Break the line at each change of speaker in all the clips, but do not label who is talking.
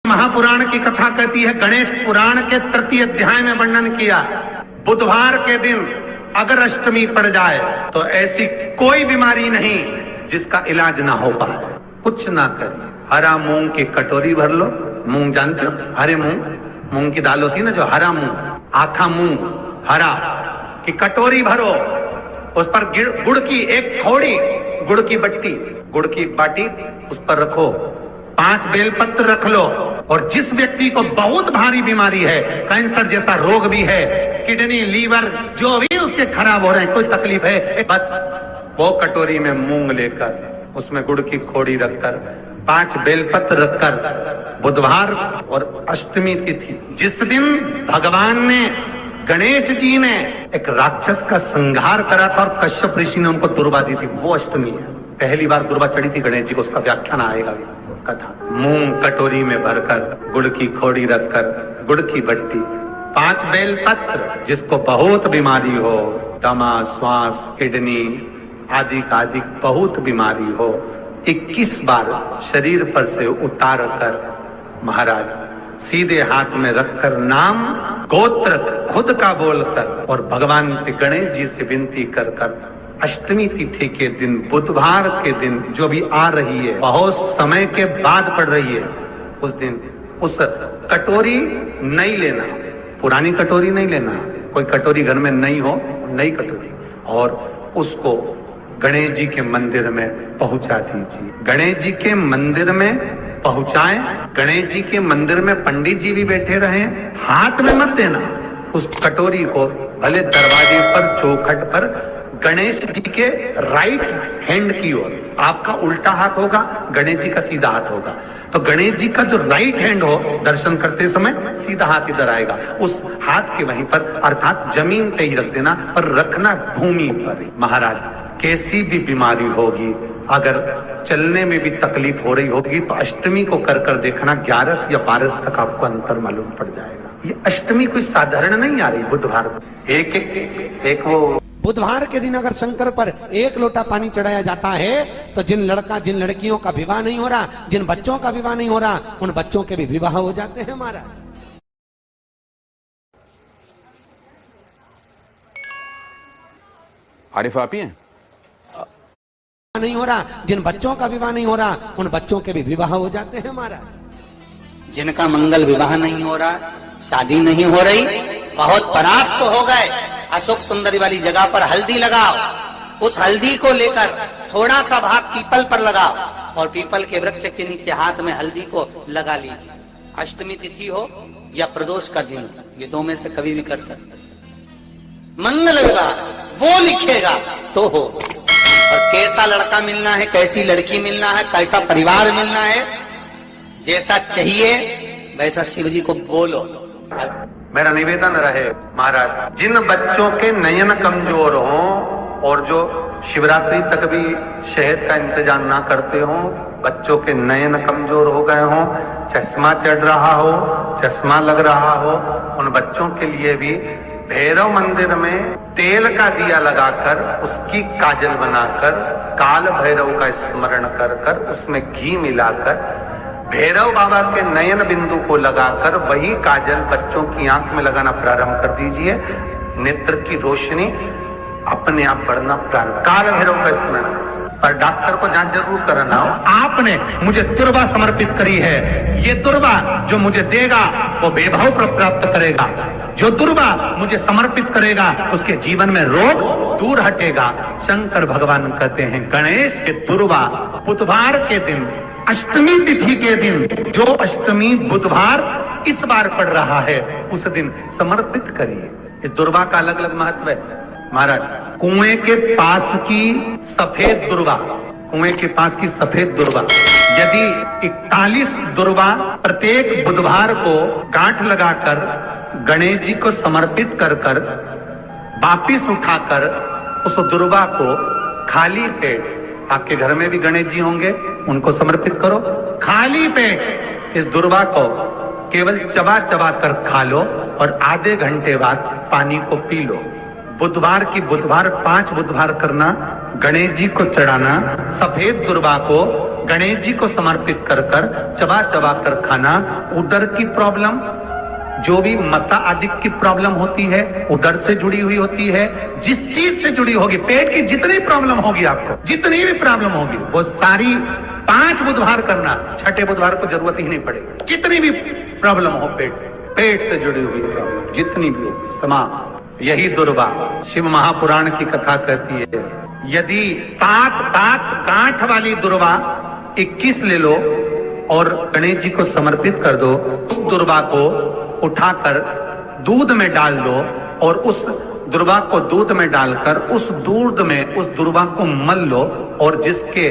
महापुराण की कथा कहती है, गणेश पुराण के तृतीय अध्याय में वर्णन किया, बुधवार के दिन अगर अष्टमी पड़ जाए तो ऐसी कोई बीमारी नहीं जिसका इलाज ना हो पाए। कुछ ना करिए, हरा मूंग की कटोरी भर लो। मूंग जानते हो, हरे मूंग की दाल होती है ना, जो हरा मूंग, आखा मूंग हरा की कटोरी भरो, उस पर गुड़ की एक थोड़ी गुड़ की बट्टी, गुड़ की बाटी उस पर रखो, 5 बेलपत्र रख लो। और जिस व्यक्ति को बहुत भारी बीमारी है, कैंसर जैसा रोग भी है, किडनी लीवर जो भी उसके खराब हो रहे हैं, कोई तकलीफ है, बस वो कटोरी में मूंग लेकर उसमें गुड़ की खोड़ी रखकर 5 बेलपत्र रखकर, बुधवार और अष्टमी तिथि जिस दिन भगवान ने, गणेश जी ने एक राक्षस का संहार करा था और कश्यप ऋषि ने उनको दुर्वा दी थी, वो अष्टमी है। पहली बार दुर्वा चढ़ी थी गणेश जी को, उसका व्याख्यान आएगा कथा। मूंग कटोरी में भरकर, गुड़ की खोड़ी रखकर, गुड़ की बट्टी, 5 बेलपत्र, जिसको बहुत बीमारी हो, दमा, श्वास, किडनी आदि का आदि बहुत बीमारी हो, 21 बार शरीर पर से उतार कर महाराज सीधे हाथ में रखकर नाम गोत्र खुद का बोलकर और भगवान से, गणेश जी से विनती कर कर अष्टमी तिथि के दिन, बुधवार के दिन जो भी आ रही है, बहुत समय के बाद पड़ रही है, उस दिन उस कटोरी नहीं लेना, पुरानी कटोरी नहीं लेना, कोई कटोरी घर में नहीं हो, नई कटोरी, और उसको गणेश जी के मंदिर में पहुंचा दीजिए। गणेश जी के मंदिर में पहुंचाएं, गणेश जी के मंदिर में पंडित जी भी बैठे रहे, हाथ में मत देना उस कटोरी को, भले दरवाजे पर, चौखट पर, गणेश जी के राइट हैंड की ओर, आपका उल्टा हाथ होगा, गणेश जी का सीधा हाथ होगा, तो गणेश जी का जो राइट हैंड हो, दर्शन करते समय सीधा हाथ इधर आएगा, उस हाथ के वहीं पर, अर्थात जमीन पे ही रख देना, पर रखना भूमि पर। महाराज कैसी भी बीमारी होगी, अगर चलने में भी तकलीफ हो रही होगी, तो अष्टमी को कर कर देखना, 11 या 12 तक आपको अंतर मालूम पड़ जाएगा। ये अष्टमी कोई साधारण नहीं आ रही, बुधवार एक वो
बुधवार के दिन अगर शंकर पर 1 लोटा पानी चढ़ाया जाता है, तो जिन लड़कियों का विवाह नहीं हो रहा, जिन बच्चों का विवाह नहीं हो रहा, उन बच्चों के भी विवाह हो जाते हैं। हमारा
आरिफ आप ही हैं?
नहीं हो रहा, जिन बच्चों का विवाह नहीं हो रहा, उन बच्चों के भी विवाह हो जाते हैं। हमारा
जिनका मंगल विवाह नहीं हो रहा, शादी नहीं हो रही, बहुत परास्त हो गए, अशोक सुंदरी वाली जगह पर हल्दी लगाओ, उस हल्दी को लेकर थोड़ा सा भाग पीपल पर लगाओ और पीपल के वृक्ष के नीचे हाथ में हल्दी को लगा लीजिए। अष्टमी तिथि हो या प्रदोष का दिन, ये 2 में से कभी भी कर सकते। मंगल विवाह वो लिखेगा तो हो, और कैसा लड़का मिलना है, कैसी लड़की मिलना है, कैसा परिवार मिलना है, जैसा चाहिए वैसा शिव जी को बोलो।
मेरा निवेदन रहे महाराज, जिन बच्चों के नयन कमजोर हों और जो शिवरात्रि तक भी शहद का इंतजाम ना करते हों, बच्चों के नयन कमजोर हो गए हों, चश्मा चढ़ रहा हो, चश्मा लग रहा हो, उन बच्चों के लिए भी भैरव मंदिर में तेल का दिया लगाकर, उसकी काजल बनाकर, काल भैरव का स्मरण कर कर, उसमें घी मिलाकर, भैरव बाबा के नयन बिंदु को लगाकर वही काजल बच्चों की आंख में लगाना प्रारंभ कर दीजिए। नेत्र की रोशनी अपने आप बढ़ना प्रारंभ, काल भैरव का स्मरण। पर डॉक्टर को जांच जरूर कराना हो। आपने मुझे दुर्वा समर्पित करी है, ये दुर्वा जो मुझे देगा वो वैभव प्राप्त करेगा, जो दुर्वा मुझे समर्पित करेगा उसके जीवन में रोग दूर हटेगा। शंकर भगवान कहते हैं, गणेश के दुर्वा बुधवार के दिन, अष्टमी तिथि के दिन, जो अष्टमी बुधवार इस बार पड़ रहा है, उस दिन समर्पित करिए। इस दुर्वा का अलग अलग महत्व है महाराज। कुएं के पास की सफेद दुर्वा, कुएं के पास की सफेद दुर्वा, यदि 41 दुर्वा प्रत्येक बुधवार को गांठ लगाकर गणेश जी को समर्पित कर कर वापिस उठाकर उस दुर्वा को खाली पेट, आपके घर में भी गणेश जी होंगे, उनको समर्पित करो, खाली पेट इस दुर्वा को केवल चबा चबा कर खा लो और आधे घंटे बाद पानी को पी लो। बुधवार की बुधवार 5 बुधवार करना, गणेश जी को चढ़ाना, सफेद दुर्वा को गणेश जी को समर्पित कर कर चबा चबा कर खाना, उदर की प्रॉब्लम, जो भी मसा आदि की प्रॉब्लम होती है उदर से जुड़ी हुई होती है, जिस चीज से जुड़ी होगी, पेट की जितनी प्रॉब्लम होगी आपको, जितनी भी प्रॉब्लम होगी वो सारी 5 बुधवार करना, छठे बुधवार को जरूरत ही नहीं पड़ेगी। कितनी भी प्रॉब्लम हो पेट से जुड़ी हुई प्रॉब्लम जितनी भी होगी समाप्त। यही दुर्वा शिव महापुराण की कथा कहती है, यदि 7 गांठ वाली दुर्वा 21 ले लो और गणेश जी को समर्पित कर दो, उस दुर्वा को उठाकर दूध में डाल दो और उस दुर्वा को दूध में डालकर उस दूध में उस दुर्वा को मल लो, और जिसके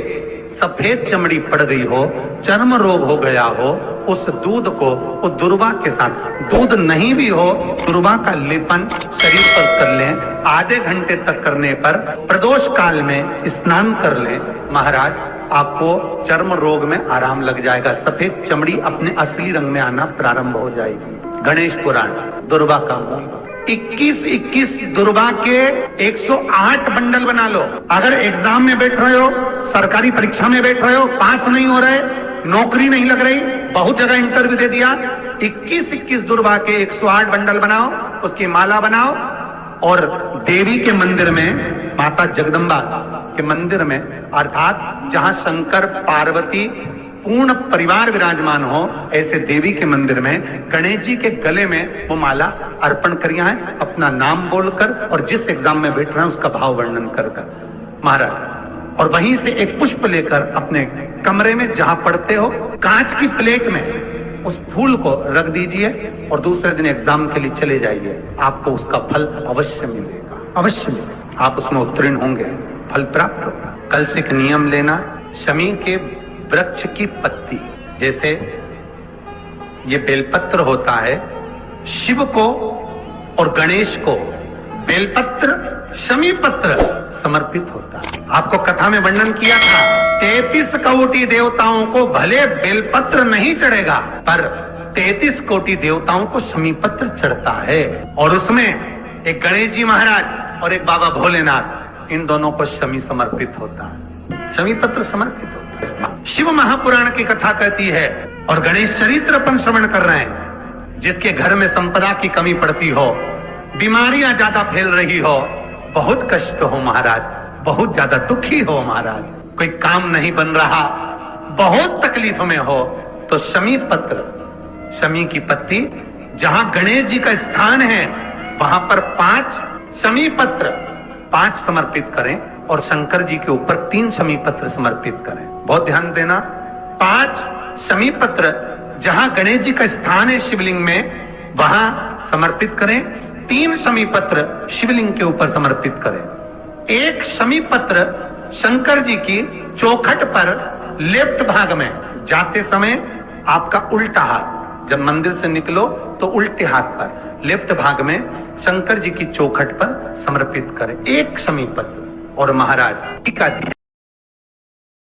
सफेद चमड़ी पड़ गई हो, चर्म रोग हो गया हो, उस दूध को उस दुर्वा के साथ, दूध नहीं भी हो, दुर्वा का लेपन शरीर पर कर लें। आधे घंटे तक करने पर प्रदोष काल में स्नान कर लें, महाराज आपको चर्म रोग में आराम लग जाएगा, सफेद चमड़ी अपने असली रंग में आना प्रारंभ हो जाएगी। गणेश पुराण दुर्वा का मूल 21 दुर्वा के 108 बंडल बना लो। अगर एग्जाम में बैठ रहे हो, सरकारी परीक्षा में बैठ रहे हो, पास नहीं हो रहे, नौकरी नहीं लग रही, बहुत जगह इंटरव्यू दे दिया, 21 दुर्वा के 108 बंडल बनाओ, उसकी माला बनाओ और देवी के मंदिर में, माता जगदम्बा के मंदिर में, अर्थात जहां शंकर पार्वती पूर्ण परिवार विराजमान हो, ऐसे देवी के मंदिर में गणेश जी के गले में वो माला अर्पण करिया है, अपना नाम बोलकर और जिस एग्जाम में बैठ रहे हैं उसका भाव वर्णन कर महाराज, और वहीं से एक पुष्प लेकर अपने कमरे में जहां पढ़ते हो कांच की प्लेट में उस फूल को रख दीजिए और दूसरे दिन एग्जाम के लिए चले जाइए, आपको उसका फल अवश्य मिलेगा, अवश्य मिलेगा, आप उसमें उत्तीर्ण होंगे, फल प्राप्त होगा। कल से एक नियम लेना, शमी के वृक्ष की पत्ती, जैसे ये बेलपत्र होता है, शिव को और गणेश को बेलपत्र, शमी पत्र समर्पित होता है। आपको कथा में वर्णन किया था, 33 कोटि देवताओं को भले बेलपत्र नहीं चढ़ेगा, पर 33 कोटि देवताओं को शमी पत्र चढ़ता है, और उसमें एक गणेश जी महाराज और एक बाबा भोलेनाथ, इन दोनों को शमी समर्पित होता है, शमी पत्र समर्पित होता है। शिव महापुराण की कथा कहती है, और गणेश चरित्र अपन श्रवण कर रहे हैं, जिसके घर में संपदा की कमी पड़ती हो, बीमारियां ज्यादा फैल रही हो, बहुत कष्ट हो महाराज, बहुत ज्यादा दुखी हो महाराज, कोई काम नहीं बन रहा, बहुत तकलीफ में हो, तो शमी पत्र, शमी की पत्ती, जहां गणेश जी का स्थान है वहां पर 5 शमी पत्र 5 समर्पित करें और शंकर जी के ऊपर 3 शमी पत्र समर्पित करें। बहुत ध्यान देना, 5 शमी पत्र जहां गणेश जी का स्थान है शिवलिंग में वहां समर्पित करें, 3 शमी पत्र शिवलिंग के ऊपर समर्पित करें, 1 शमी पत्र शंकर जी की चौखट पर लेफ्ट भाग में, जाते समय आपका उल्टा हाथ, जब मंदिर से निकलो तो उल्टे हाथ पर लेफ्ट भाग में शंकर जी की चौखट पर समर्पित करें 1 शमी पत्र। और महाराज टीका दी